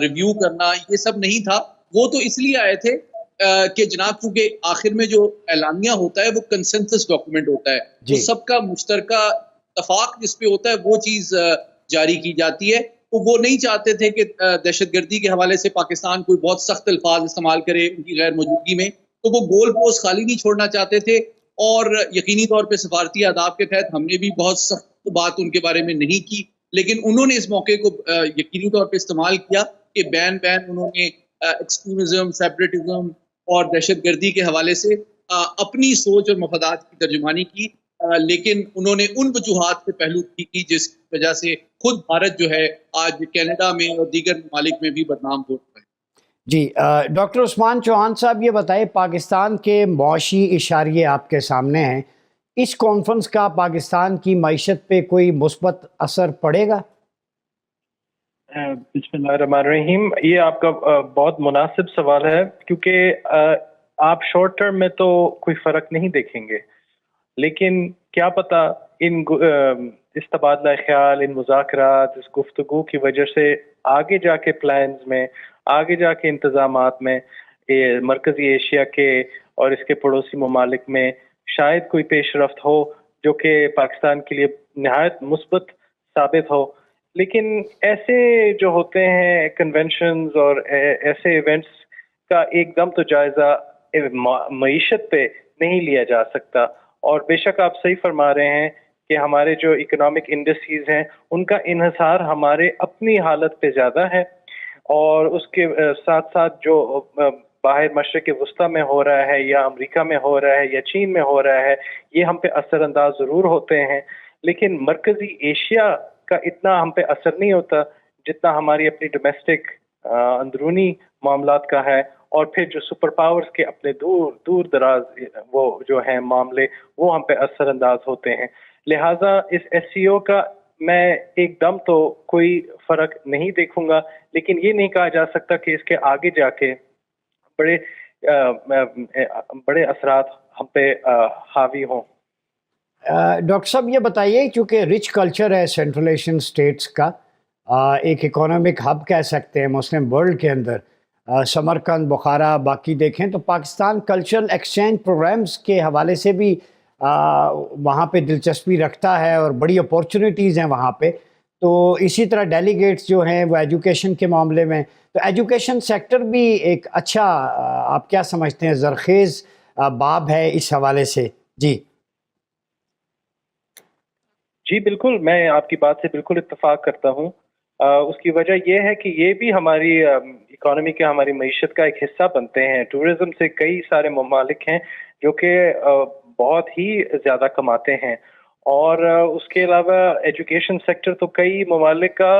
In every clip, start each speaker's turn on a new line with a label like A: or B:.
A: Review کرنا، یہ سب نہیں تھا. وہ تو اس لیے آئے تھے کہ جناب چونکہ آخر میں جو اعلامیہ ہوتا ہے وہ کنسنسس ڈاکومنٹ ہوتا ہے،
B: جی.
A: وہ سب کا مشترکہ اتفاق جس پہ ہوتا ہے وہ چیز جاری کی جاتی ہے. تو وہ نہیں چاہتے تھے کہ دہشت گردی کے حوالے سے پاکستان کوئی بہت سخت الفاظ استعمال کرے ان کی غیر موجودگی میں، تو وہ گول پوسٹ خالی نہیں چھوڑنا چاہتے تھے. اور یقینی طور پہ سفارتی آداب کے تحت ہم نے بھی بہت سخت بات ان کے بارے میں نہیں کی، لیکن انہوں نے اس موقع کو یقینی طور پہ استعمال کیا کہ بین انہوں نے ایکسٹریمزم، سیپریٹزم اور دہشت گردی کے حوالے سے اپنی سوچ اور مفادات کی ترجمانی کی. لیکن انہوں نے ان وجوہات سے پہلو کی جس وجہ سے خود بھارت جو ہے آج کینیڈا میں اور دیگر ممالک میں بھی بدنام ہو رہا ہے.
B: جی ڈاکٹر عثمان چوہان صاحب، یہ بتائیں پاکستان کے معاشی اشاریے آپ کے سامنے ہیں، اس کانفرنس کا پاکستان کی معیشت پہ کوئی مثبت اثر پڑے گا؟
C: بسم اللہ الرحمن الرحیم. یہ آپ کا بہت مناسب سوال ہے، کیونکہ آپ شارٹ ٹرم میں تو کوئی فرق نہیں دیکھیں گے، لیکن کیا پتہ اس تبادلہ خیال، ان مذاکرات، اس گفتگو کی وجہ سے آگے جا کے پلانز میں، آگے جا کے انتظامات میں مرکزی ایشیا کے اور اس کے پڑوسی ممالک میں شاید کوئی پیش رفت ہو جو کہ پاکستان کے لیے نہایت مثبت ثابت ہو. لیکن ایسے جو ہوتے ہیں کنونشنز اور ایسے ایونٹس کا ایک دم تو جائزہ معیشت پہ نہیں لیا جا سکتا. اور بے شک آپ صحیح فرما رہے ہیں کہ ہمارے جو اکنامک انڈسٹریز ہیں ان کا انحصار ہمارے اپنی حالت پہ زیادہ ہے، اور اس کے ساتھ ساتھ جو باہر مشرق وسطیٰ میں ہو رہا ہے یا امریکہ میں ہو رہا ہے یا چین میں ہو رہا ہے، یہ ہم پہ اثر انداز ضرور ہوتے ہیں. لیکن مرکزی ایشیا کا اتنا ہم پہ اثر نہیں ہوتا جتنا ہماری اپنی ڈومیسٹک اندرونی معاملات کا ہے. اور پھر جو سپر پاورز کے اپنے دور دراز وہ جو ہیں معاملے، وہ ہم پہ اثر انداز ہوتے ہیں. لہٰذا اس ایس سی او کا میں ایک دم تو کوئی فرق نہیں دیکھوں گا، لیکن یہ نہیں کہا جا سکتا کہ اس کے آگے جا کے بڑے اثرات ہم پہ حاوی ہوں.
B: ڈاکٹر صاحب یہ بتائیے، چونکہ رچ کلچر ہے سینٹرل ایشین اسٹیٹس کا، ایک اکانومک ہب کہہ سکتے ہیں مسلم ورلڈ کے اندر، سمرقند، بخارا، باقی دیکھیں تو پاکستان کلچرل ایکسچینج پروگرامز کے حوالے سے بھی وہاں پہ دلچسپی رکھتا ہے اور بڑی اپورچونیٹیز ہیں وہاں پہ. تو اسی طرح ڈیلیگیٹس جو ہیں وہ ایجوکیشن کے معاملے میں، تو ایجوکیشن سیکٹر بھی ایک اچھا آپ کیا سمجھتے ہیں زرخیز باب ہے اس حوالے سے؟
C: جی بالکل، میں آپ کی بات سے بالکل اتفاق کرتا ہوں. اس کی وجہ یہ ہے کہ یہ بھی ہماری اکانومی کے، ہماری معیشت کا ایک حصہ بنتے ہیں. ٹورزم سے کئی سارے ممالک ہیں جو کہ بہت ہی زیادہ کماتے ہیں، اور اس کے علاوہ ایجوکیشن سیکٹر تو کئی ممالک کا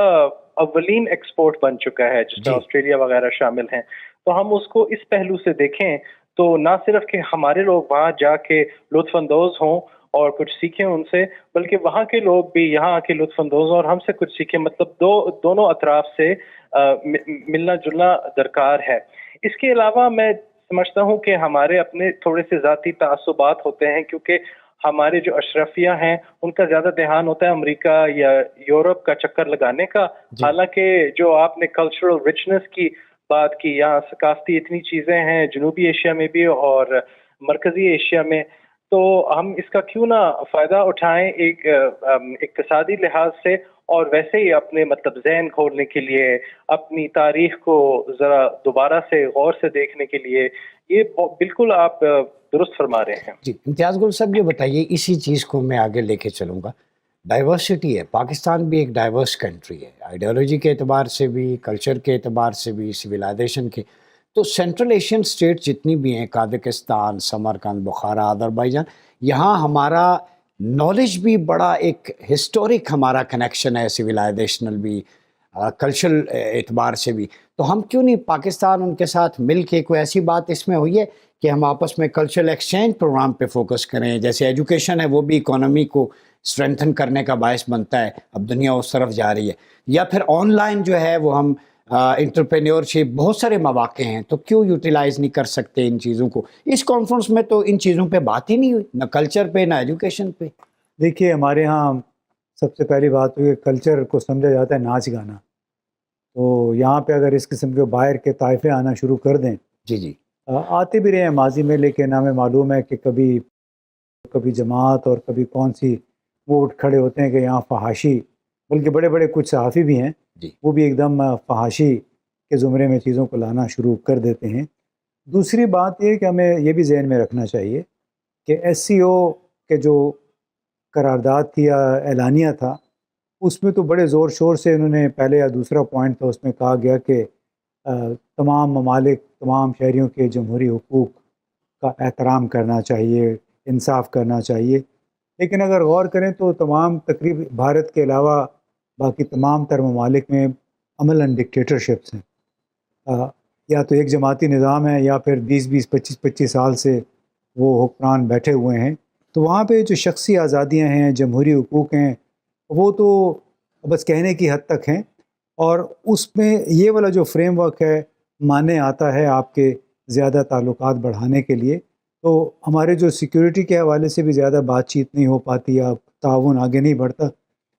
C: اولین ایکسپورٹ بن چکا ہے، جس میں آسٹریلیا وغیرہ شامل ہیں. تو ہم اس کو اس پہلو سے دیکھیں تو نہ صرف کہ ہمارے لوگ وہاں جا کے لطف اندوز ہوں اور کچھ سیکھیں ان سے، بلکہ وہاں کے لوگ بھی یہاں آ کے لطف اندوز اور ہم سے کچھ سیکھیں. مطلب دونوں اطراف سے ملنا جلنا درکار ہے. اس کے علاوہ میں سمجھتا ہوں کہ ہمارے اپنے تھوڑے سے ذاتی تعصبات ہوتے ہیں، کیونکہ ہمارے جو اشرفیہ ہیں ان کا زیادہ دھیان ہوتا ہے امریکہ یا یورپ کا چکر لگانے کا. حالانکہ جو آپ نے کلچرل رچنس کی بات کی، یہاں ثقافتی اتنی چیزیں ہیں جنوبی ایشیا میں بھی اور مرکزی ایشیا میں، تو ہم اس کا کیوں نہ فائدہ اٹھائیں ایک اقتصادی لحاظ سے، اور ویسے ہی اپنے مطلب ذہن کھولنے کے لیے، اپنی تاریخ کو ذرا دوبارہ سے غور سے دیکھنے کے لیے. یہ بالکل آپ درست فرما رہے ہیں.
B: جی امتیاز گل صاحب یہ بتائیے، اسی چیز کو میں آگے لے کے چلوں گا. ڈائیورسٹی ہے، پاکستان بھی ایک ڈائیورس کنٹری ہے، آئیڈیالوجی کے اعتبار سے بھی، کلچر کے اعتبار سے بھی، سویلائزیشن کے. تو سینٹرل ایشین اسٹیٹ جتنی بھی ہیں، قازقستان، سمرقند، بخارا، آذربائیجان، یہاں ہمارا نالج بھی بڑا ایک ہسٹورک ہمارا کنیکشن ہے، سویلائزیشنل بھی، کلچرل اعتبار سے بھی. تو ہم کیوں نہیں پاکستان ان کے ساتھ مل کے کوئی ایسی بات اس میں ہوئی ہے کہ ہم آپس میں کلچرل ایکسچینج پروگرام پہ فوکس کریں؟ جیسے ایجوکیشن ہے وہ بھی اکانومی کو اسٹرینتھن کرنے کا باعث بنتا ہے، اب دنیا اس طرف جا رہی ہے. یا پھر آن لائن جو ہے وہ ہم انٹرپرینیورشپ، بہت سارے مواقع ہیں، تو کیوں یوٹیلائز نہیں کر سکتے ان چیزوں کو؟ اس کانفرنس میں تو ان چیزوں پہ بات ہی نہیں ہوئی، نہ کلچر پہ نہ ایجوکیشن پہ.
D: دیکھیے ہمارے ہاں سب سے پہلی بات ہوئی کہ کلچر کو سمجھا جاتا ہے ناچ گانا. تو یہاں پہ اگر اس قسم کے باہر کے طائفے آنا شروع کر دیں،
B: جی جی
D: آتے بھی رہے ہیں ماضی میں، لیکن ہمیں معلوم ہے کہ کبھی جماعت اور کبھی کون سی وہ اٹھ کھڑے ہوتے ہیں کہ یہاں فحاشی، بلکہ بڑے بڑے کچھ صحافی بھی ہیں
B: جی
D: وہ بھی ایک دم فحاشی کے زمرے میں چیزوں کو لانا شروع کر دیتے ہیں۔ دوسری بات یہ کہ ہمیں یہ بھی ذہن میں رکھنا چاہیے کہ ایس سی او کے جو قرارداد تھی یا اعلانیہ تھا، اس میں تو بڑے زور شور سے انہوں نے پہلے یا دوسرا پوائنٹ تھا، اس میں کہا گیا کہ تمام ممالک تمام شہریوں کے جمہوری حقوق کا احترام کرنا چاہیے، انصاف کرنا چاہیے، لیکن اگر غور کریں تو تمام تقریب بھارت کے علاوہ باقی تمام تر ممالک میں عملاً ڈکٹیٹرشپس ہیں، یا تو ایک جماعتی نظام ہے یا پھر 20-25 سال سے وہ حکمران بیٹھے ہوئے ہیں، تو وہاں پہ جو شخصی آزادیاں ہیں، جمہوری حقوق ہیں، وہ تو بس کہنے کی حد تک ہیں، اور اس میں یہ والا جو فریم ورک ہے مانے آتا ہے آپ کے زیادہ تعلقات بڑھانے کے لیے، تو ہمارے جو سیکیورٹی کے حوالے سے بھی زیادہ بات چیت نہیں ہو پاتی یا تعاون آگے نہیں بڑھتا۔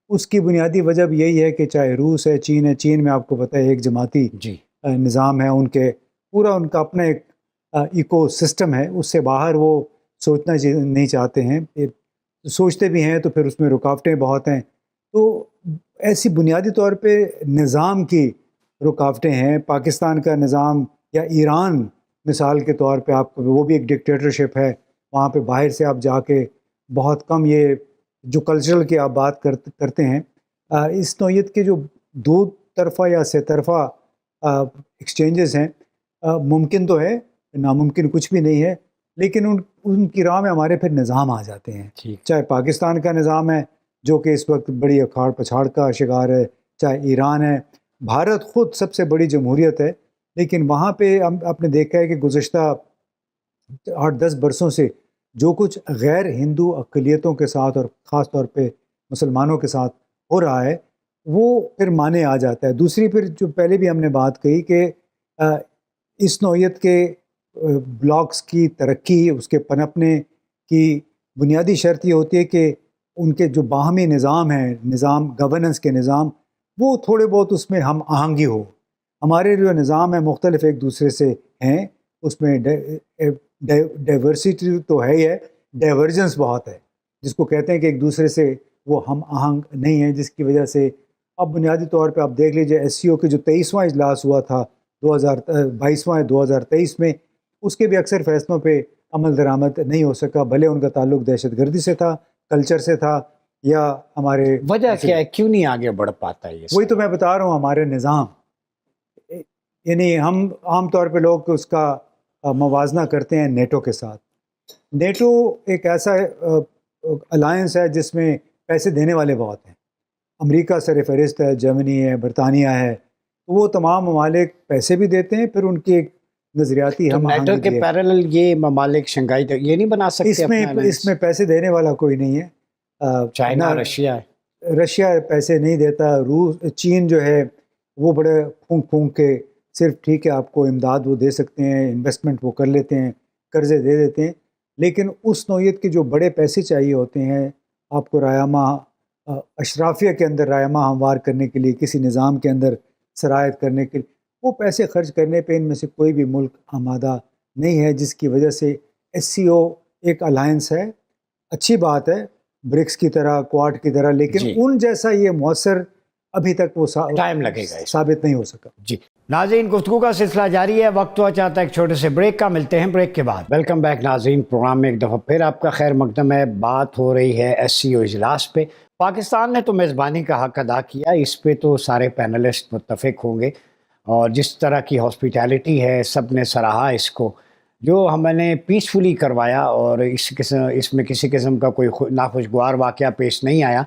D: اس کی بنیادی وجہ بھی یہی ہے کہ چاہے روس ہے، چین میں آپ کو پتہ ہے ایک جماعتی
B: جی
D: نظام ہے، ان کا اپنا ایک ایکو سسٹم ہے، اس سے باہر وہ سوچنا نہیں چاہتے ہیں، سوچتے بھی ہیں تو پھر اس میں رکاوٹیں بہت ہیں۔ تو ایسی بنیادی طور پہ نظام کی رکاوٹیں ہیں۔ پاکستان کا نظام یا ایران مثال کے طور پہ آپ کو، وہ بھی ایک ڈکٹیٹرشپ ہے، وہاں پہ باہر سے آپ جا کے بہت کم یہ جو کلچرل کی آپ بات کرتے ہیں، اس نوعیت کے جو دو طرفہ یا سے طرفہ ایکسچینجز ہیں، ممکن تو ہے، ناممکن کچھ بھی نہیں ہے، لیکن ان کی راہ میں ہمارے پھر نظام آ جاتے ہیں،
B: ٹھیک
D: چاہے پاکستان کا نظام ہے جو کہ اس وقت بڑی اکھاڑ پچھاڑ کا شکار ہے، چاہے ایران ہے، بھارت خود سب سے بڑی جمہوریت ہے، لیکن وہاں پہ آپ نے دیکھا ہے کہ گزشتہ 8-10 برسوں سے جو کچھ غیر ہندو اقلیتوں کے ساتھ اور خاص طور پہ مسلمانوں کے ساتھ ہو رہا ہے، وہ پھر مانے آ جاتا ہے۔ دوسری پھر جو پہلے بھی ہم نے بات کہی کہ اس نوعیت کے بلاکس کی ترقی، اس کے پنپنے کی بنیادی شرط یہ ہوتی ہے کہ ان کے جو باہمی نظام ہیں، گورننس کے نظام، وہ تھوڑے بہت اس میں ہم آہنگی ہو۔ ہمارے جو نظام ہیں مختلف ایک دوسرے سے ہیں، اس میں ڈائیورسٹی تو ہے ہی ہے، ڈائیورجنس بہت ہے، جس کو کہتے ہیں کہ ایک دوسرے سے وہ ہم آہنگ نہیں ہیں، جس کی وجہ سے اب بنیادی طور پہ آپ دیکھ لیجئے ایس سی او کے جو 23واں اجلاس ہوا تھا 2023 میں، اس کے بھی اکثر فیصلوں پہ عمل درآمد نہیں ہو سکا، بھلے ان کا تعلق دہشت گردی سے تھا، کلچر سے تھا، یا ہمارے
B: وجہ کیا ہے، کیوں نہیں آگے بڑھ پاتا یہ؟
D: وہی تو میں بتا رہا ہوں، ہمارے نظام، یعنی ہم عام طور پہ لوگ اس کا موازنہ کرتے ہیں نیٹو کے ساتھ۔ نیٹو ایک ایسا الائنس ہے جس میں پیسے دینے والے بہت ہیں، امریکہ سر فہرست ہے، جرمنی ہے، برطانیہ ہے، تو وہ تمام ممالک پیسے بھی دیتے ہیں، پھر ان کی ایک نظریاتی
B: تو
D: ہم
B: نیٹو کے پیرالل یہ ممالک شنگھائی تو یہ نہیں بنا سکتے
D: اس میں پیسے دینے والا کوئی نہیں ہے،
B: چائنا، رشیا
D: پیسے نہیں دیتا، چین جو ہے وہ بڑے پھونک کے صرف ٹھیک ہے آپ کو امداد وہ دے سکتے ہیں، انویسٹمنٹ وہ کر لیتے ہیں، قرضے دے دیتے ہیں، لیکن اس نوعیت کے جو بڑے پیسے چاہیے ہوتے ہیں آپ کو رایامہ اشرافیہ کے اندر رایامہ ہموار کرنے کے لیے، کسی نظام کے اندر سرایت کرنے کے لیے، وہ پیسے خرچ کرنے پہ ان میں سے کوئی بھی ملک آمادہ نہیں ہے، جس کی وجہ سے ایس سی او ایک الائنس ہے، اچھی بات ہے، برکس کی طرح، کوارڈ کی طرح، لیکن ان جیسا یہ مؤثر ابھی تک وہ
B: ٹائم لگے گا،
D: ثابت نہیں ہو سکا۔
B: جی ناظرین، گفتگو کا سلسلہ جاری ہے، وقت ہوا چاہتا ہے ایک چھوٹے سے بریک کا، ملتے ہیں بریک کے بعد۔ ویلکم بیک ناظرین، پروگرام میں ایک دفعہ پھر آپ کا خیر مقدم ہے۔ بات ہو رہی ہے ایس سی او اجلاس پہ۔ پاکستان نے تو میزبانی کا حق ادا کیا، اس پہ تو سارے پینلسٹ متفق ہوں گے، اور جس طرح کی ہاسپیٹیلٹی ہے سب نے سراہا اس کو، جو ہم نے پیسفلی کروایا، اور اس میں کسی قسم کا کوئی ناخوشگوار واقعہ پیش نہیں آیا۔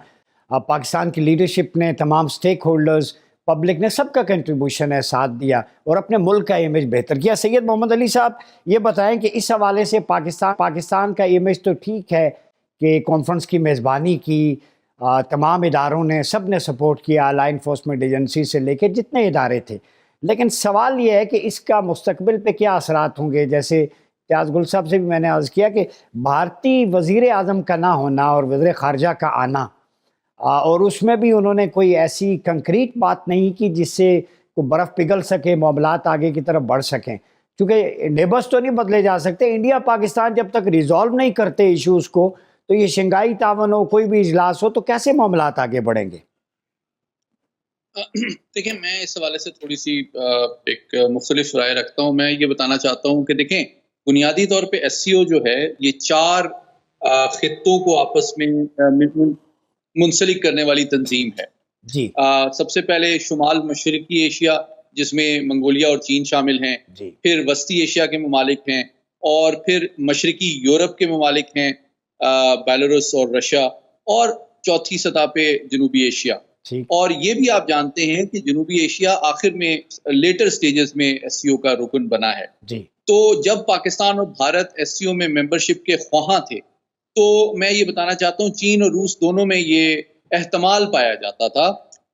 B: اب پاکستان کی لیڈرشپ نے، تمام سٹیک ہولڈرز، پبلک نے، سب کا کنٹریبیوشن ہے، ساتھ دیا اور اپنے ملک کا امیج بہتر کیا۔ سید محمد علی صاحب یہ بتائیں کہ اس حوالے سے پاکستان کا امیج تو ٹھیک ہے کہ کانفرنس کی میزبانی کی، تمام اداروں نے، سب نے سپورٹ کیا، لا انفورسمنٹ ایجنسی سے لے کے جتنے ادارے تھے، لیکن سوال یہ ہے کہ اس کا مستقبل پہ کیا اثرات ہوں گے؟ جیسے امتیاز گل صاحب سے بھی میں نے عرض کیا کہ بھارتی وزیر اعظم کا نہ ہونا اور وزیر خارجہ کا آنا، اور اس میں بھی انہوں نے کوئی ایسی کنکریٹ بات نہیں کی جس سے کو برف پگھل سکے, معاملات آگے کی طرف بڑھ سکیں, کیونکہ نیبرز تو نہیں بدلے جا سکتے. انڈیا پاکستان جب تک ریزالو نہیں کرتے ایشوز کو, تو یہ شنگھائی تعاون ہو, کوئی بھی اجلاس ہو, تو کیسے معاملات آگے بڑھیں گے؟
A: دیکھیں, میں اس حوالے سے تھوڑی سی ایک مختلف رائے رکھتا ہوں. میں یہ بتانا چاہتا ہوں کہ دیکھیں, بنیادی طور پہ ایس سی او جو ہے یہ 4 خطوں کو آپس میں منسلک کرنے والی تنظیم ہے.
B: جی
A: سب سے پہلے شمال مشرقی ایشیا, جس میں منگولیا اور چین شامل ہیں,
B: جی
A: پھر وسطی ایشیا کے ممالک ہیں, اور پھر مشرقی یورپ کے ممالک ہیں, بیلاروس اور رشیا, اور چوتھی سطح پہ جنوبی ایشیا.
B: ٹھیک.
A: اور یہ بھی آپ جانتے ہیں کہ جنوبی ایشیا آخر میں لیٹر سٹیجز میں ایس سی او کا رکن بنا ہے.
B: جی
A: تو جب پاکستان اور بھارت ایس سی او میں ممبرشپ کے خواہاں تھے, تو میں یہ بتانا چاہتا ہوں چین اور روس دونوں میں یہ احتمال پایا جاتا تھا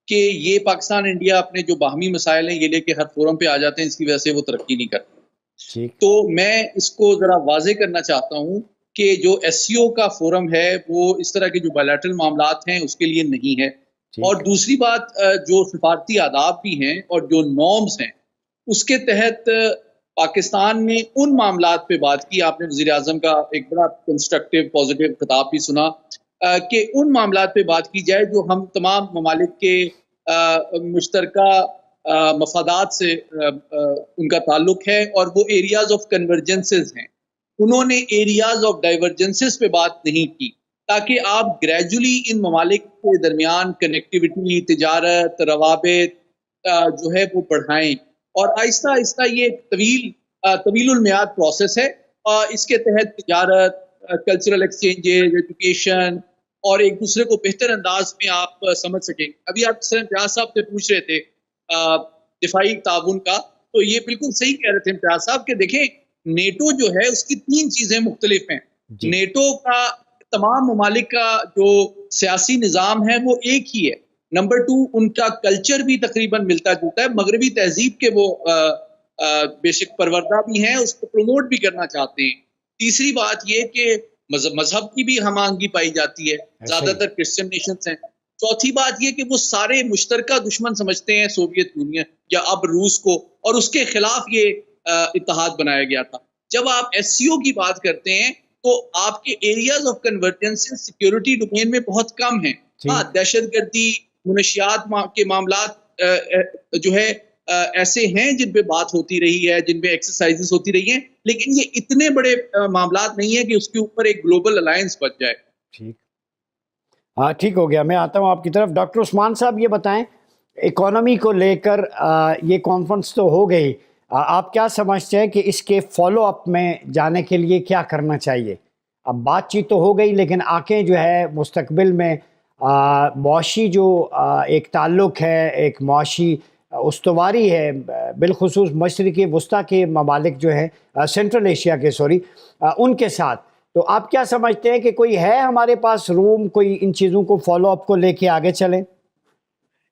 A: کہ یہ پاکستان انڈیا اپنے جو باہمی مسائل ہیں یہ لے کے ہر فورم پہ آ جاتے ہیں, اس کی وجہ سے وہ ترقی نہیں کرتے.
B: ٹھیک.
A: تو میں اس کو ذرا واضح کرنا چاہتا ہوں کہ جو ایس سی او کا فورم ہے وہ اس طرح کے جو بائیلیٹرل معاملات ہیں اس کے لیے نہیں ہے. اور دوسری بات, جو سفارتی آداب بھی ہیں اور جو نارمز ہیں, اس کے تحت پاکستان نے ان معاملات پہ بات کی. آپ نے وزیر اعظم کا ایک بڑا کنسٹرکٹیو پازیٹیو خطاب بھی سنا کہ ان معاملات پہ بات کی جائے جو ہم تمام ممالک کے مشترکہ مفادات سے ان کا تعلق ہے, اور وہ ایریاز آف کنورجنسز ہیں. انہوں نے ایریاز آف ڈائیورجنسز پہ بات نہیں کی, تاکہ آپ گریجولی ان ممالک کے درمیان کنیکٹیوٹی, تجارت, روابط جو ہے وہ بڑھائیں. اور آہستہ آہستہ یہ طویل المیعاد پروسیس ہے. اس کے تحت تجارت, کلچرل ایکسچینجز, ایجوکیشن, اور ایک دوسرے کو بہتر انداز میں آپ سمجھ سکیں. ابھی آپ امتیاز صاحب سے پوچھ رہے تھے دفاعی تعاون کا, تو یہ بالکل صحیح کہہ رہے تھے امتیاز صاحب کہ دیکھیں نیٹو جو ہے اس کی 3 چیزیں مختلف ہیں. نیٹو کا تمام ممالک کا جو سیاسی نظام ہے وہ ایک ہی ہے. نمبر 2, ان کا کلچر بھی تقریباً ملتا جلتا ہے, مغربی تہذیب کے وہ بے شک پروردہ بھی ہیں, اس کو پروموٹ بھی کرنا چاہتے ہیں. تیسری بات یہ کہ مذہب کی بھی ہم آہنگی پائی جاتی ہے, زیادہ تر کرسچن نیشنز ہیں. چوتھی بات یہ کہ وہ سارے مشترکہ دشمن سمجھتے ہیں سوویت یونین یا اب روس کو, اور اس کے خلاف یہ اتحاد بنایا گیا تھا. جب آپ ایس سی او کی بات کرتے ہیں تو آپ کے areas of convergence security domain میں بہت کم ہیں. ہاں, دہشت گردی, منشیات کے معاملات جو ہے ایسے ہیں جن پہ بات ہوتی رہی ہے, جن پہ ایکسرسائزز ہوتی رہی ہیں, لیکن یہ اتنے بڑے معاملات نہیں ہیں کہ اس کے اوپر ایک گلوبل الائنس بچ جائے.
B: ٹھیک. ہاں ٹھیک ہو گیا. میں آتا ہوں آپ کی طرف. ڈاکٹر عثمان صاحب یہ بتائیں, اکانومی کو لے کر یہ کانفرنس تو ہو گئی, آپ کیا سمجھتے ہیں کہ اس کے فالو اپ میں جانے کے لیے کیا کرنا چاہیے؟ اب بات چیت تو ہو گئی, لیکن آگے جو ہے مستقبل میں معاشی جو ایک تعلق ہے, ایک معاشی استواری ہے, بالخصوص مشرقی وسطیٰ کے ممالک جو ہیں, سینٹرل ایشیا کے ان کے ساتھ, تو آپ کیا سمجھتے ہیں کہ کوئی ہے ہمارے پاس روم, کوئی ان چیزوں کو فالو اپ کو لے کے آگے چلیں؟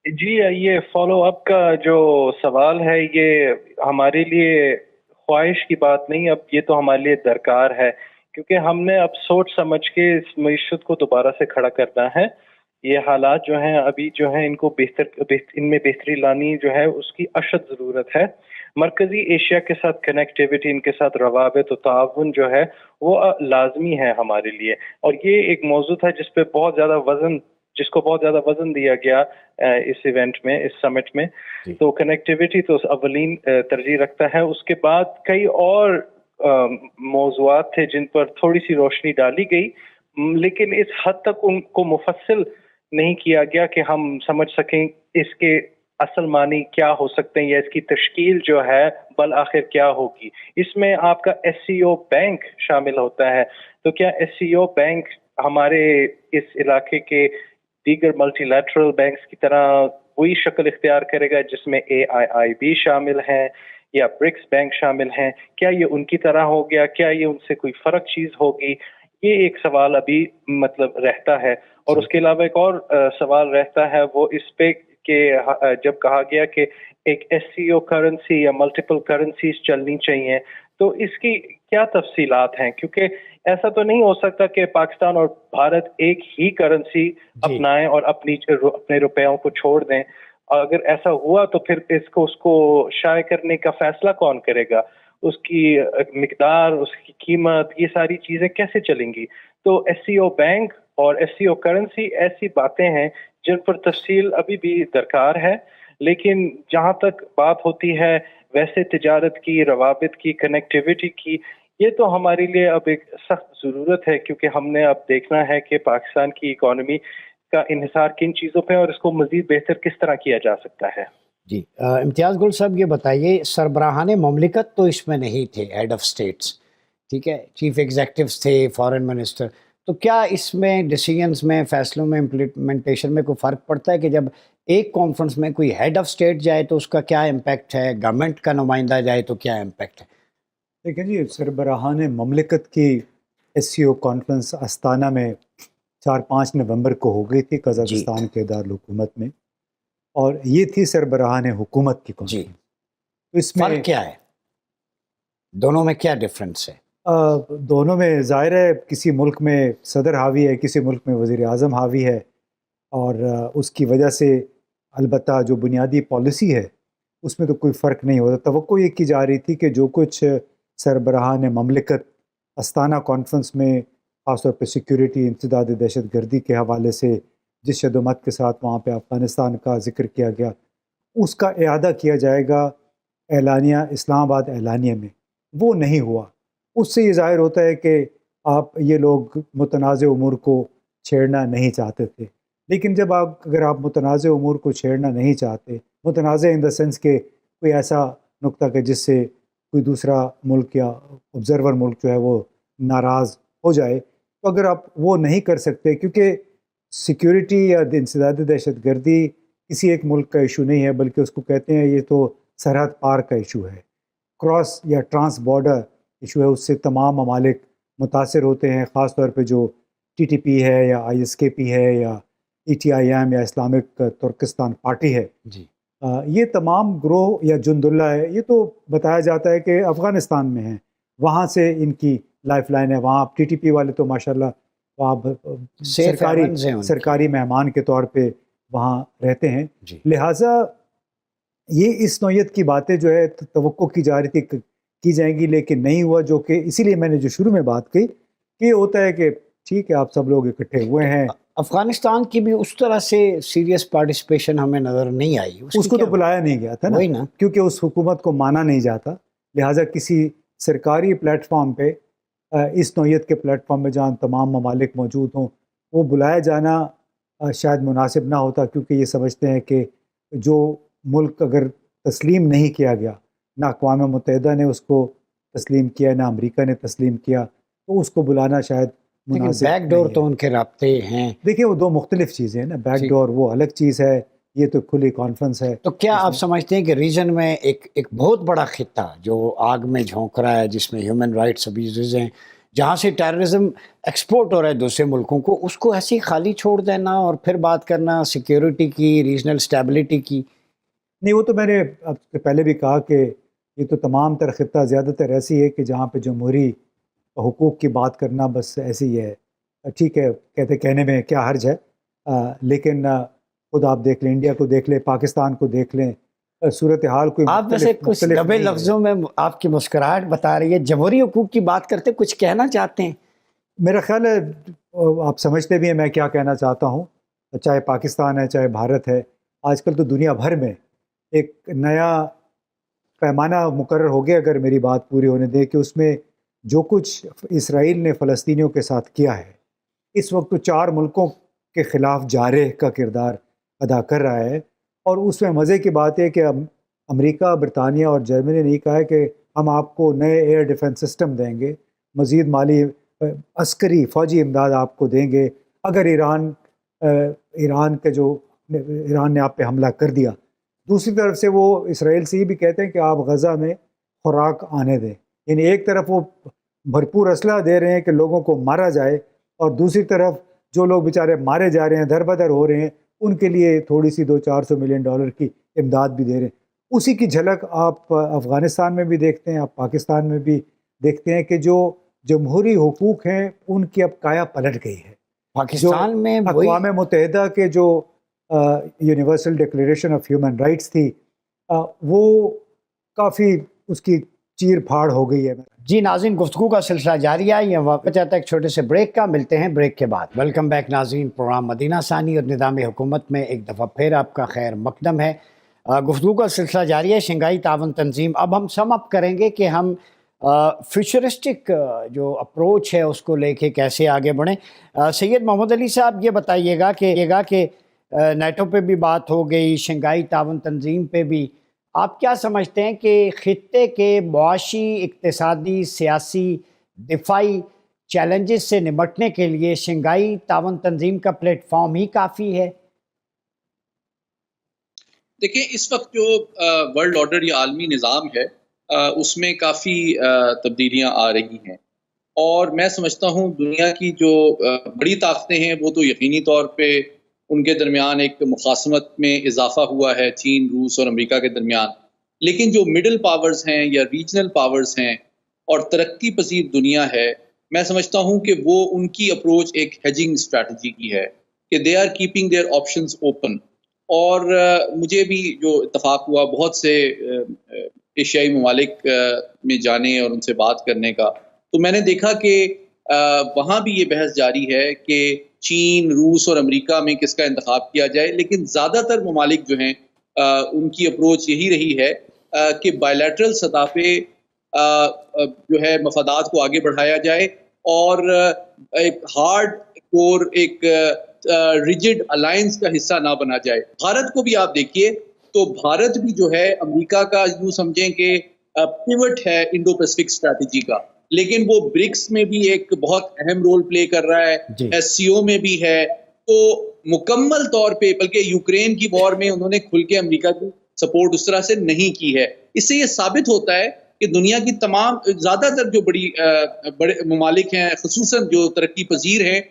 C: جی, یہ فالو اپ کا جو سوال ہے یہ ہمارے لیے خواہش کی بات نہیں, اب یہ تو ہمارے لیے درکار ہے, کیونکہ ہم نے اب سوچ سمجھ کے اس معیشت کو دوبارہ سے کھڑا کرنا ہے. یہ حالات جو ہیں ابھی جو ہیں ان کو ان میں بہتری لانی جو ہے اس کی اشد ضرورت ہے. مرکزی ایشیا کے ساتھ کنیکٹیوٹی, ان کے ساتھ روابط و تعاون جو ہے وہ لازمی ہے ہمارے لیے, اور یہ ایک موضوع تھا جس کو بہت زیادہ وزن دیا گیا اس ایونٹ میں, اس سمٹ میں. تو کنیکٹیوٹی تو اولین ترجیح رکھتا ہے. اس کے بعد کئی اور موضوعات تھے جن پر تھوڑی سی روشنی ڈالی گئی, لیکن اس حد تک ان کو مفصل نہیں کیا گیا کہ ہم سمجھ سکیں اس کے اصل معنی کیا ہو سکتے ہیں یا اس کی تشکیل جو ہے بالآخر کیا ہوگی. اس میں آپ کا ایس سی او بینک شامل ہوتا ہے, تو کیا ایس سی او بینک ہمارے اس علاقے کے دیگر ملٹی لیٹرل بینکس کی طرح وہی شکل اختیار کرے گا جس میں AIIB شامل ہیں یا برکس بینک شامل ہیں؟ کیا یہ ان کی طرح ہو گیا؟ کیا یہ ان سے کوئی فرق چیز ہوگی؟ یہ ایک سوال ابھی رہتا ہے. اور اس کے علاوہ ایک اور سوال رہتا ہے وہ اس پہ کہ جب کہا گیا کہ ایک ایس سی او کرنسی یا ملٹیپل کرنسیز چلنی چاہیے, تو اس کی کیا تفصیلات ہیں؟ کیونکہ ایسا تو نہیں ہو سکتا کہ پاکستان اور بھارت ایک ہی کرنسی اپنائیں اور اپنے روپیوں کو چھوڑ دیں. اگر ایسا ہوا تو پھر اس کو شائع کرنے کا فیصلہ کون کرے گا؟ اس کی مقدار، اس کی قیمت، یہ ساری چیزیں کیسے چلیں گی؟ تو ایس سی او بینک اور ایس سی او کرنسی ایسی باتیں ہیں جن پر تفصیل ابھی بھی درکار ہے، لیکن جہاں تک بات ہوتی ہے ویسے تجارت کی، روابط کی، کنیکٹیوٹی کی، یہ تو ہمارے لیے اب ایک سخت ضرورت ہے، کیونکہ ہم نے اب دیکھنا ہے کہ پاکستان کی اکانومی کا انحصار کن چیزوں پہ اور اس کو مزید بہتر کس طرح کیا جا سکتا ہے۔
B: جی امتیاز گل صاحب یہ بتائیے، سربراہان مملکت تو اس میں نہیں تھے، ہیڈ آف اسٹیٹس، ٹھیک ہے، چیف ایگزیکٹوز تھے، فارن منسٹر، تو کیا اس میں ڈیسیجنز میں، فیصلوں میں، امپلیمنٹیشن میں کوئی فرق پڑتا ہے کہ جب ایک کانفرنس میں کوئی ہیڈ آف اسٹیٹ جائے تو اس کا کیا امپیکٹ ہے، گورنمنٹ کا نمائندہ جائے تو کیا امپیکٹ ہے؟
D: دیکھیں جی، سربراہان مملکت کی ایس سی او کانفرنس استانہ میں 4-5 نومبر کو ہو گئی تھی قزاقستان کے دارالحکومت میں، اور یہ تھی سربراہان حکومت کی
B: جی،
D: کانفرنس۔ تو اس میں
B: فرق کیا ہے، دونوں میں کیا ڈفرینس ہے؟
D: دونوں میں ظاہر ہے کسی ملک میں صدر حاوی ہے، کسی ملک میں وزیر اعظم حاوی ہے، اور اس کی وجہ سے البتہ جو بنیادی پالیسی ہے اس میں تو کوئی فرق نہیں ہوتا۔ توقع یہ کی جا رہی تھی کہ جو کچھ سربراہان مملکت استانہ کانفرنس میں خاص طور پہ سیکیورٹی، انسداد دہشت گردی کے حوالے سے جس شد و مت کے ساتھ وہاں پہ افغانستان کا ذکر کیا گیا، اس کا اعادہ کیا جائے گا اعلانیہ اسلام آباد اعلانیہ میں، وہ نہیں ہوا۔ اس سے یہ ظاہر ہوتا ہے کہ یہ لوگ متنازع امور کو چھیڑنا نہیں چاہتے تھے، لیکن جب اگر آپ متنازع امور کو چھیڑنا نہیں چاہتے، متنازع ان دا سینس کہ کوئی ایسا نقطہ کہ جس سے کوئی دوسرا ملک یا آبزرور ملک جو ہے وہ ناراض ہو جائے، تو اگر آپ وہ نہیں کر سکتے، کیونکہ سیکیورٹی یا انسداد دہشت گردی کسی ایک ملک کا ایشو نہیں ہے، بلکہ اس کو کہتے ہیں یہ تو سرحد پار کا ایشو ہے، کراس یا ٹرانس بارڈر ایشو ہے، اس سے تمام ممالک متاثر ہوتے ہیں، خاص طور پہ جو ٹی ٹی پی ہے یا آئی ایس کے پی ہے یا ای ٹی آئی ایم یا اسلامک ترکستان پارٹی ہے،
B: جی،
D: یہ تمام گروہ یا جند اللہ ہے، یہ تو بتایا جاتا ہے کہ افغانستان میں ہیں، وہاں سے ان کی لائف لائن ہے، وہاں ٹی ٹی پی والے تو ماشاءاللہ وہاں سرکاری مہمان کے طور پہ وہاں رہتے ہیں، لہٰذا یہ اس نوعیت کی باتیں جو ہے توقع کی جا رہی تھی کی جائیں گی، لیکن نہیں ہوا، جو کہ اسی لیے میں نے جو شروع میں بات کی کہ یہ ہوتا ہے کہ ٹھیک ہے آپ سب لوگ اکٹھے ہوئے ہیں۔
B: افغانستان کی بھی اس طرح سے سیریس پارٹیسپیشن ہمیں نظر نہیں آئی،
D: اس کو تو بلایا نہیں گیا تھا نا، کیونکہ اس حکومت کو مانا نہیں جاتا، لہٰذا کسی سرکاری پلیٹ فارم پہ، اس نوعیت کے پلیٹ فارم میں جہاں تمام ممالک موجود ہوں، وہ بلایا جانا شاید مناسب نہ ہوتا، کیونکہ یہ سمجھتے ہیں کہ جو ملک اگر تسلیم نہیں کیا گیا، نہ اقوام متحدہ نے اس کو تسلیم کیا، نہ امریکہ نے تسلیم کیا، تو اس کو بلانا شاید مناسب نہیں ہے۔
B: بیک ڈور تو ان کے رابطے ہیں،
D: دیکھیں وہ دو مختلف چیزیں ہیں نا، بیک ڈور وہ الگ چیز ہے، یہ تو کھلی کانفرنس ہے۔
B: تو کیا آپ سمجھتے ہیں کہ ریجن میں ایک بہت بڑا خطہ جو آگ میں جھونک رہا ہے، جس میں ہیومن رائٹس ابیوزز ہیں، جہاں سے ٹیررزم ایکسپورٹ ہو رہا ہے دوسرے ملکوں کو، اس کو ایسے ہی خالی چھوڑ دینا اور پھر بات کرنا سیکیورٹی کی، ریجنل اسٹیبلٹی کی؟
D: نہیں، وہ تو میں نے اب پہلے بھی کہا کہ یہ تو تمام تر خطہ زیادہ تر ایسی ہے کہ جہاں پہ جمہوری حقوق کی بات کرنا بس ایسی ہی ہے، ٹھیک ہے، کہنے میں کیا حرج ہے، لیکن خود آپ دیکھ لیں، انڈیا کو دیکھ لیں، پاکستان کو دیکھ لیں، صورتحال کوئی
B: آپ ویسے کچھ دبے لفظوں میں آپ کی مسکراہٹ بتا رہی ہے، جمہوری حقوق کی بات کرتے کچھ کہنا چاہتے ہیں؟
D: میرا خیال ہے آپ سمجھتے بھی ہیں میں کیا کہنا چاہتا ہوں، چاہے پاکستان ہے چاہے بھارت ہے، آج کل تو دنیا بھر میں ایک نیا پیمانہ مقرر ہو گیا، اگر میری بات پوری ہونے دے، کہ اس میں جو کچھ اسرائیل نے فلسطینیوں کے ساتھ کیا ہے، اس وقت تو 4 ملکوں کے خلاف جارح کا کردار ادا کر رہا ہے، اور اس میں مزے کی بات ہے کہ امریکہ، برطانیہ اور جرمنی نے کہا ہے کہ ہم آپ کو نئے ایئر ڈیفنس سسٹم دیں گے، مزید مالی عسکری فوجی امداد آپ کو دیں گے اگر ایران نے آپ پہ حملہ کر دیا۔ دوسری طرف سے وہ اسرائیل سے یہ بھی کہتے ہیں کہ آپ غزہ میں خوراک آنے دیں، یعنی ایک طرف وہ بھرپور اسلحہ دے رہے ہیں کہ لوگوں کو مارا جائے، اور دوسری طرف جو لوگ بیچارے مارے جا رہے ہیں، در بدر ہو رہے ہیں، ان کے لیے تھوڑی سی $200-400 ملین کی امداد بھی دے رہے ہیں۔ اسی کی جھلک آپ افغانستان میں بھی دیکھتے ہیں، آپ پاکستان میں بھی دیکھتے ہیں کہ جو جمہوری حقوق ہیں ان کی اب کایا پلٹ گئی ہے۔
B: پاکستان میں
D: اقوام متحدہ کے جو universal declaration of human rights تھی وہ کافی اس کی چیر پھاڑ ہو گئی ہے.
B: جی ناظرین، گفتگو کا سلسلہ جاری ہے. یہ وقت چاہتا ہے ایک چھوٹے سے بریک کا. ملتے ہیں بریک کے بعد. ویلکم بیک ناظرین. پروگرام مدینہ ثانی اور نظام حکومت میں ایک دفعہ پھر آپ کا خیر مقدم ہے. گفتگو کا سلسلہ جاری ہے شنگھائی تعاون تنظیم. اب ہم سم اپ کریں گے کہ ہم فیوچرسٹک جو اپروچ ہے اس کو لے کے کیسے آگے بڑھیں. سید محمد علی صاحب یہ بتائیے گا کہ نیٹو پہ بھی بات ہو گئی، شنگھائی تعاون تنظیم پہ بھی. آپ کیا سمجھتے ہیں کہ خطے کے معاشی، اقتصادی، سیاسی، دفاعی چیلنجز سے نمٹنے کے لیے شنگھائی تعاون تنظیم کا پلیٹ فارم ہی کافی ہے؟
A: دیکھیں، اس وقت جو ورلڈ آرڈر یا عالمی نظام ہے اس میں کافی تبدیلیاں آ رہی ہیں، اور میں سمجھتا ہوں دنیا کی جو بڑی طاقتیں ہیں وہ تو یقینی طور پہ ان کے درمیان ایک مخاصمت میں اضافہ ہوا ہے، چین، روس اور امریکہ کے درمیان. لیکن جو مڈل پاورز ہیں یا ریجنل پاورز ہیں اور ترقی پذیر دنیا ہے، میں سمجھتا ہوں کہ وہ ان کی اپروچ ایک ہیجنگ اسٹریٹجی کی ہے کہ they are keeping their options open. اور مجھے بھی جو اتفاق ہوا بہت سے ایشیائی ممالک میں جانے اور ان سے بات کرنے کا، تو میں نے دیکھا کہ وہاں بھی یہ بحث جاری ہے کہ چین، روس اور امریکہ میں کس کا انتخاب کیا جائے. لیکن زیادہ تر ممالک جو ہیں ان کی اپروچ یہی رہی ہے کہ بائیلیٹرل سطح پہ جو ہے مفادات کو آگے بڑھایا جائے اور ایک ہارڈ کور، ایک ریجڈ الائنس کا حصہ نہ بنا جائے. بھارت کو بھی آپ دیکھیے تو بھارت بھی جو ہے امریکہ کا یوں سمجھیں کہ پیوٹ ہے انڈو پیسفک اسٹریٹجی کا، لیکن وہ برکس میں بھی ایک بہت اہم رول پلے کر رہا ہے، ایس سی او میں بھی ہے. تو مکمل طور پہ، بلکہ یوکرین کی وار میں انہوں نے کھل کے امریکہ کی سپورٹ اس طرح سے نہیں کی ہے. اس سے یہ ثابت ہوتا ہے کہ دنیا کی تمام زیادہ تر جو بڑے ممالک ہیں، خصوصاً جو ترقی پذیر ہیں،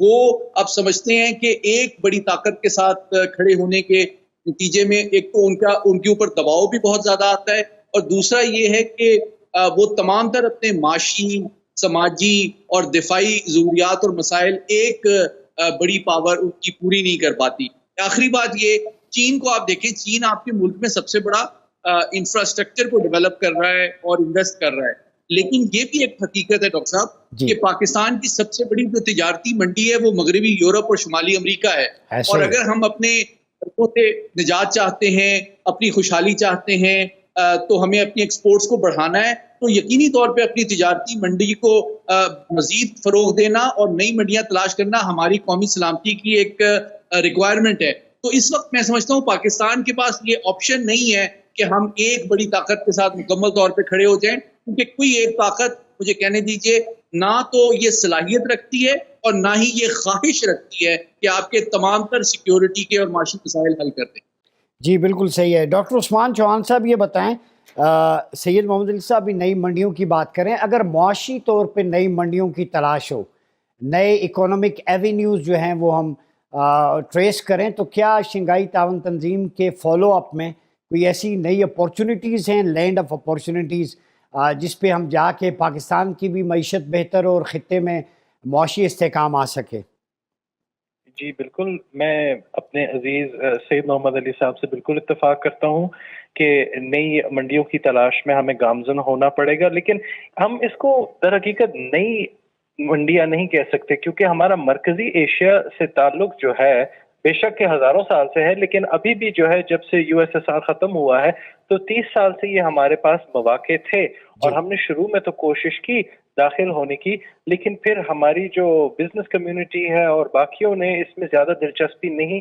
A: وہ اب سمجھتے ہیں کہ ایک بڑی طاقت کے ساتھ کھڑے ہونے کے نتیجے میں ایک تو ان کے اوپر دباؤ بھی بہت زیادہ آتا ہے، اور دوسرا یہ ہے کہ وہ تمام تر اپنے معاشی، سماجی اور دفاعی ضروریات اور مسائل ایک بڑی پاور ان کی پوری نہیں کر پاتی. آخری بات یہ، چین کو آپ دیکھیں، چین آپ کے ملک میں سب سے بڑا انفراسٹرکچر کو ڈیولپ کر رہا ہے اور انویسٹ کر رہا ہے. لیکن یہ بھی ایک حقیقت ہے ڈاکٹر صاحب کہ پاکستان کی سب سے بڑی جو تجارتی منڈی ہے وہ مغربی یورپ اور شمالی امریکہ ہے. اور اگر ہم اپنے سے نجات چاہتے ہیں، اپنی خوشحالی چاہتے ہیں، تو ہمیں اپنی ایکسپورٹس کو بڑھانا ہے. تو یقینی طور پہ اپنی تجارتی منڈی کو مزید فروغ دینا اور نئی منڈیاں تلاش کرنا ہماری قومی سلامتی کی ایک ریکوائرمنٹ ہے. تو اس وقت میں سمجھتا ہوں پاکستان کے پاس یہ آپشن نہیں ہے کہ ہم ایک بڑی طاقت کے ساتھ مکمل طور پہ کھڑے ہو جائیں، کیونکہ کوئی ایک طاقت، مجھے کہنے دیجئے، نہ تو یہ صلاحیت رکھتی ہے اور نہ ہی یہ خواہش رکھتی ہے کہ آپ کے تمام تر سیکیورٹی کے اور معاشی مسائل حل کر دیں.
B: جی بالکل صحیح ہے. ڈاکٹر عثمان چوہان صاحب یہ بتائیں، سید محمد علی صاحب بھی نئی منڈیوں کی بات کریں. اگر معاشی طور پہ نئی منڈیوں کی تلاش ہو، نئے اکنامک ایونیوز جو ہیں وہ ہم ٹریس کریں، تو کیا شنگھائی تعاون تنظیم کے فالو اپ میں کوئی ایسی نئی اپورچونیٹیز ہیں، لینڈ آف اپورچونیٹیز، جس پہ ہم جا کے پاکستان کی بھی معیشت بہتر اور خطے میں معاشی استحکام آ سکے؟
C: جی بالکل، میں اپنے عزیز سید محمد علی صاحب سے بالکل اتفاق کرتا ہوں کہ نئی منڈیوں کی تلاش میں ہمیں گامزن ہونا پڑے گا. لیکن ہم اس کو در حقیقت نئی منڈیاں نہیں کہہ سکتے، کیونکہ ہمارا مرکزی ایشیا سے تعلق جو ہے بے شک کہ ہزاروں سال سے ہے، لیکن ابھی بھی جو ہے جب سے یو ایس ایس آر ختم ہوا ہے تو 30 سال سے یہ ہمارے پاس مواقع تھے، اور ہم نے شروع میں تو کوشش کی داخل ہونے کی، لیکن پھر ہماری جو بزنس کمیونٹی ہے اور باقیوں نے اس میں زیادہ دلچسپی نہیں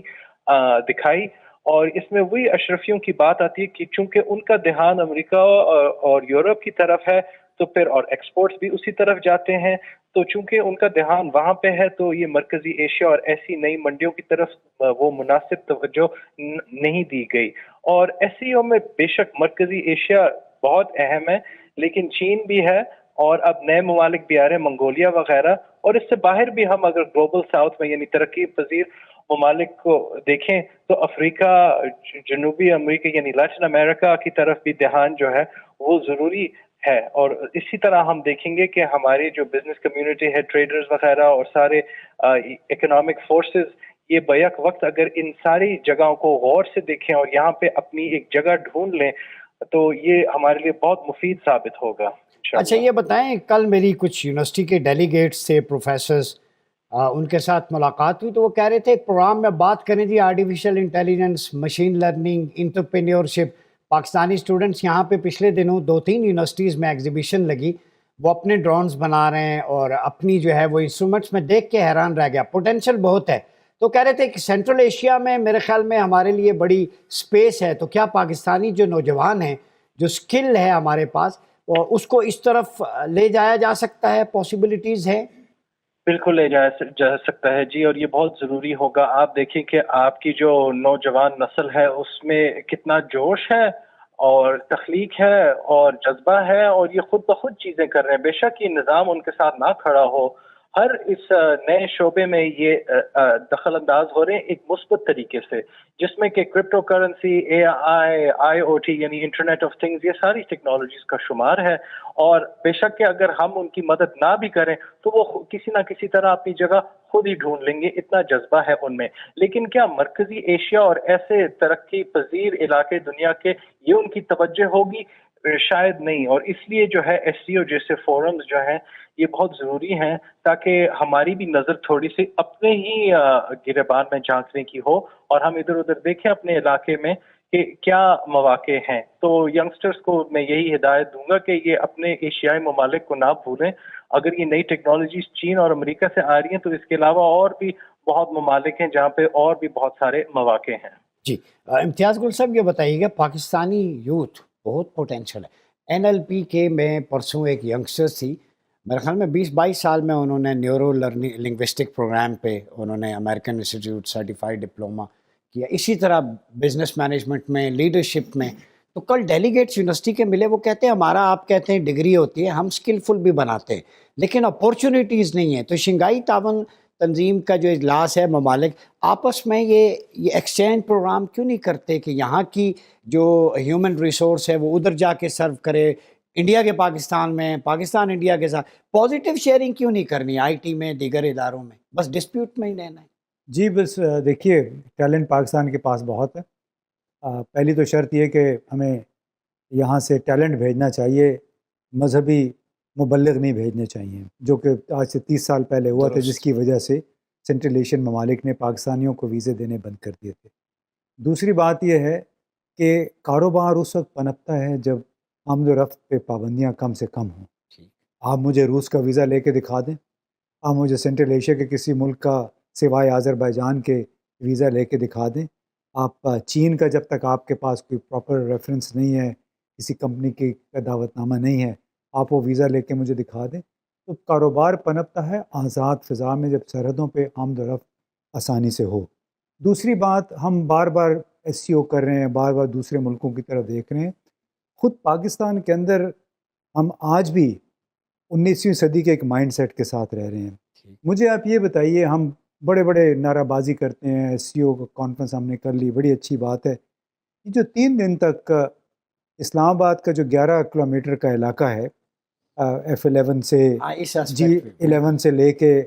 C: دکھائی. اور اس میں وہی اشرفیوں کی بات آتی ہے کہ چونکہ ان کا دھیان امریکہ اور یورپ کی طرف ہے، تو پھر اور ایکسپورٹس بھی اسی طرف جاتے ہیں، تو چونکہ ان کا دھیان وہاں پہ ہے تو یہ مرکزی ایشیا اور ایسی نئی منڈیوں کی طرف وہ مناسب توجہ نہیں دی گئی. اور ایس سی او میں بے شک مرکزی ایشیا بہت اہم ہے، لیکن چین بھی ہے اور اب نئے ممالک بھی آ رہے ہیں، منگولیا وغیرہ. اور اس سے باہر بھی ہم اگر گلوبل ساؤتھ میں یعنی ترقی پذیر ممالک کو دیکھیں تو افریقہ، جنوبی امریکہ یعنی لیٹن امریکہ کی طرف بھی دھیان جو ہے وہ ضروری ہے. اور اسی طرح ہم دیکھیں گے کہ ہماری جو بزنس کمیونٹی ہے، ٹریڈرز وغیرہ اور سارے اکنامک فورسز یہ بیک وقت اگر ان ساری جگہوں کو غور سے دیکھیں اور یہاں پہ اپنی ایک جگہ ڈھونڈ لیں تو یہ ہمارے لیے بہت مفید ثابت ہوگا انشاءاللہ۔
B: اچھا یہ بتائیں، کل میری کچھ یونیورسٹی کے ڈیلیگیٹس تھے، پروفیسرز، ان کے ساتھ ملاقات ہوئی تو وہ کہہ رہے تھے ایک پروگرام میں بات کریں تھی artificial intelligence, machine learning, entrepreneurship. Pakistani students یہاں پہ پچھلے دنوں 2-3 یونیورسٹیز میں ایگزیبیشن لگی، وہ اپنے ڈرونز بنا رہے ہیں اور اپنی جو ہے وہ انسٹرومنٹس میں دیکھ کے حیران رہ گیا، پوٹینشیل بہت ہے۔ تو کہہ رہے تھے کہ سینٹرل ایشیا میں میرے خیال میں ہمارے لیے بڑی سپیس ہے، تو کیا پاکستانی جو نوجوان ہیں، جو سکل ہے ہمارے پاس، اور اس کو اس طرف لے جایا جا سکتا ہے؟ پاسبلٹیز ہے؟
C: بالکل لے جا سکتا ہے جی، اور یہ بہت ضروری ہوگا۔ آپ دیکھیں کہ آپ کی جو نوجوان نسل ہے اس میں کتنا جوش ہے اور تخلیق ہے اور جذبہ ہے، اور یہ خود بخود چیزیں کر رہے ہیں۔ بے شک یہ نظام ان کے ساتھ نہ کھڑا ہو، ہر اس نئے شعبے میں یہ دخل انداز ہو رہے ہیں ایک مثبت طریقے سے، جس میں کہ کرپٹو کرنسی، آئی او ٹی یعنی انٹرنیٹ آف تھنگز، یہ ساری ٹیکنالوجیز کا شمار ہے۔ اور بے شک کہ اگر ہم ان کی مدد نہ بھی کریں تو وہ کسی نہ کسی طرح اپنی جگہ خود ہی ڈھونڈ لیں گے، اتنا جذبہ ہے ان میں۔ لیکن کیا مرکزی ایشیا اور ایسے ترقی پذیر علاقے دنیا کے یہ ان کی توجہ ہوگی؟ شاید نہیں، اور اس لیے جو ہے ایس سی او جیسے فورمز جو ہیں یہ بہت ضروری ہیں تاکہ ہماری بھی نظر تھوڑی سی اپنے ہی گریبان میں جھانکنے کی ہو اور ہم ادھر ادھر دیکھیں اپنے علاقے میں کہ کیا مواقع ہیں۔ تو ینگسٹرز کو میں یہی ہدایت دوں گا کہ یہ اپنے ایشیائی ممالک کو نہ بھولیں۔ اگر یہ نئی ٹیکنالوجیز چین اور امریکہ سے آ رہی ہیں تو اس کے علاوہ اور بھی بہت ممالک ہیں جہاں پہ اور بھی بہت سارے مواقع ہیں۔
B: جی امتیاز گل صاحب، یہ بتائیے گا، پاکستانی یوتھ بہت پوٹینشیل ہے۔ این ایل پی کے میں پرسوں ایک ینگسٹر تھی، میرے خیال میں 20-22 سال میں انہوں نے نیورو لرننگ لنگوسٹک پروگرام پہ انہوں نے امریکن انسٹیٹیوٹ سرٹیفائڈ ڈپلوما کیا، اسی طرح بزنس مینجمنٹ میں، لیڈرشپ میں۔ تو کل ڈیلیگیٹس یونیورسٹی کے ملے، وہ کہتے ہیں ہمارا، آپ کہتے ہیں ڈگری ہوتی ہے، ہم اسکلفل بھی بناتے ہیں لیکن اپورچونیٹیز نہیں ہیں۔ تو شنگھائی تعاون تنظیم کا جو اجلاس ہے، ممالک آپس میں یہ ایکسچینج پروگرام کیوں نہیں کرتے کہ یہاں کی جو ہیومن ریسورس ہے وہ ادھر جا کے سرو کرے، انڈیا کے پاکستان میں، پاکستان انڈیا کے ساتھ پازیٹیو شیئرنگ کیوں نہیں کرنی آئی ٹی میں، دیگر اداروں میں، بس ڈسپیوٹ میں ہی رہنا ہے؟
D: جی بس دیکھیے، ٹیلنٹ پاکستان کے پاس بہت ہے۔ پہلی تو شرط یہ کہ ہمیں یہاں سے ٹیلنٹ بھیجنا چاہیے، مذہبی مبلغ نہیں بھیجنے چاہیے، جو کہ آج سے 30 سال پہلے ہوا تھا، جس کی وجہ سے سینٹرل ایشین ممالک نے پاکستانیوں کو ویزے دینے بند کر دیے تھے۔ دوسری بات یہ ہے کہ کاروبار اس وقت پنپتا ہے جب آمد و رفت پہ پابندیاں کم سے کم ہوں۔ آپ مجھے روس کا ویزا لے کے دکھا دیں، آپ مجھے سینٹرل ایشیا کے کسی ملک کا سوائے آذربائیجان کے ویزا لے کے دکھا دیں، آپ چین کا جب تک آپ کے پاس کوئی پراپر ریفرنس نہیں ہے، کسی کمپنی کی دعوت نامہ نہیں ہے، آپ وہ ویزا لے کے مجھے دکھا دیں۔ تو کاروبار پنپتا ہے آزاد فضا میں جب سرحدوں پہ آمد و رفت آسانی سے ہو۔ دوسری بات، ہم بار بار ایس سی او کر رہے ہیں، بار بار دوسرے ملکوں کی طرف دیکھ رہے ہیں، خود پاکستان کے اندر ہم آج بھی 19ویں صدی کے ایک مائنڈ سیٹ کے ساتھ رہ رہے ہیں۔ مجھے آپ یہ بتائیے، ہم بڑے بڑے نعرہ بازی کرتے ہیں، ایس سی او کانفرنس ہم نے کر لی، بڑی اچھی بات ہے۔ یہ جو 3 دن تک اسلام آباد کا جو 11 کلومیٹر کا علاقہ ہے، F11 سے G11 سے لے کے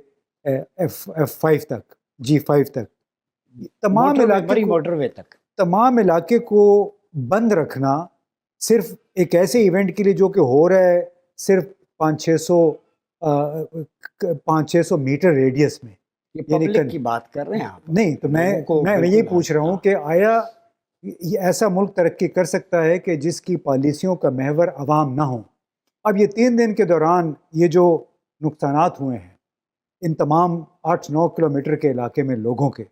D: F5 تک، G5 تک، تمام علاقے کو بند رکھنا صرف ایک ایسے ایونٹ کے لیے جو کہ ہو رہا ہے صرف 500-600 میٹر ریڈیس میں،
B: پبلک کی بات کر رہے ہیں آپ؟
D: نہیں، تو میں یہ پوچھ رہا ہوں کہ آیا یہ ایسا ملک ترقی کر سکتا ہے کہ جس کی پالیسیوں کا محور عوام نہ ہوں؟ اب یہ 3 دن کے دوران یہ جو نقصانات ہوئے ہیں ان تمام 8-9 کلومیٹر کے علاقے میں لوگوں کے،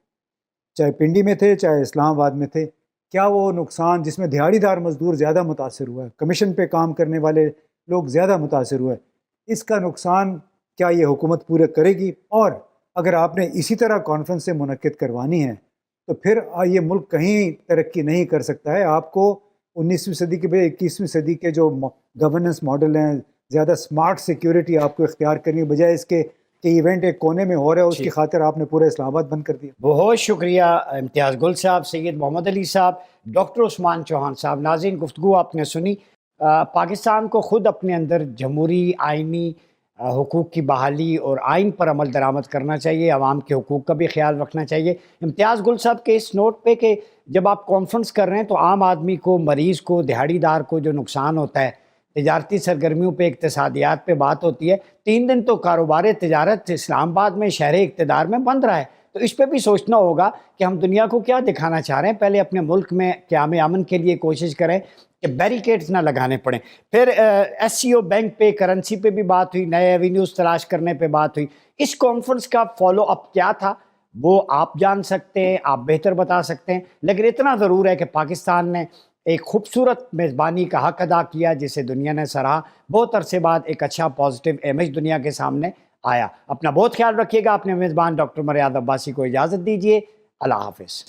D: چاہے پنڈی میں تھے چاہے اسلام آباد میں تھے، کیا وہ نقصان جس میں دیہڑی دار مزدور زیادہ متاثر ہوا ہے، کمیشن پہ کام کرنے والے لوگ زیادہ متاثر ہوئے، اس کا نقصان کیا یہ حکومت پورا کرے گی؟ اور اگر آپ نے اسی طرح کانفرنس سے منعقد کروانی ہے تو پھر یہ ملک کہیں ترقی نہیں کر سکتا ہے۔ آپ کو 19ویں صدی کے 21ویں صدی کے جو گورننس ماڈل ہیں، زیادہ سمارٹ سیکیورٹی آپ کو اختیار کرنی بجائے اس کے کہ ایونٹ ایک کونے میں ہو رہا ہے اس کی خاطر آپ نے پورا اسلام آباد بند کر دیا۔
B: بہت شکریہ امتیاز گل صاحب، سید محمد علی صاحب، ڈاکٹر عثمان چوہان صاحب۔ ناظرین، گفتگو آپ نے سنی، پاکستان کو خود اپنے اندر جمہوری آئینی حقوق کی بحالی اور آئین پر عمل درآمد کرنا چاہیے، عوام کے حقوق کا بھی خیال رکھنا چاہیے۔ امتیاز گل صاحب کے اس نوٹ پہ کہ جب آپ کانفرنس کر رہے ہیں تو عام آدمی کو، مریض کو، دہاڑی دار کو جو نقصان ہوتا ہے، تجارتی سرگرمیوں پہ، اقتصادیات پہ بات ہوتی ہے، 3 دن تو کاروبار تجارت اسلام آباد میں شہر اقتدار میں بند رہا ہے، تو اس پہ بھی سوچنا ہوگا کہ ہم دنیا کو کیا دکھانا چاہ رہے ہیں۔ پہلے اپنے ملک میں قیام امن کے لیے کوشش کریں کہ بیریکیڈز نہ لگانے پڑیں۔ پھر ایس سی او بینک پہ، کرنسی پہ بھی بات ہوئی، نئے ایوینیوز تلاش کرنے پہ بات ہوئی۔ اس کانفرنس کا فالو اپ کیا تھا وہ آپ جان سکتے ہیں، آپ بہتر بتا سکتے ہیں، لیکن اتنا ضرور ہے کہ پاکستان نے ایک خوبصورت میزبانی کا حق ادا کیا جسے دنیا نے سراہا۔ بہت عرصے بعد ایک اچھا پازیٹیو امیج دنیا کے سامنے آیا۔ اپنا بہت خیال رکھیے گا۔ اپنے میزبان ڈاکٹر مریاض عباسی کو اجازت دیجیے۔ اللہ حافظ۔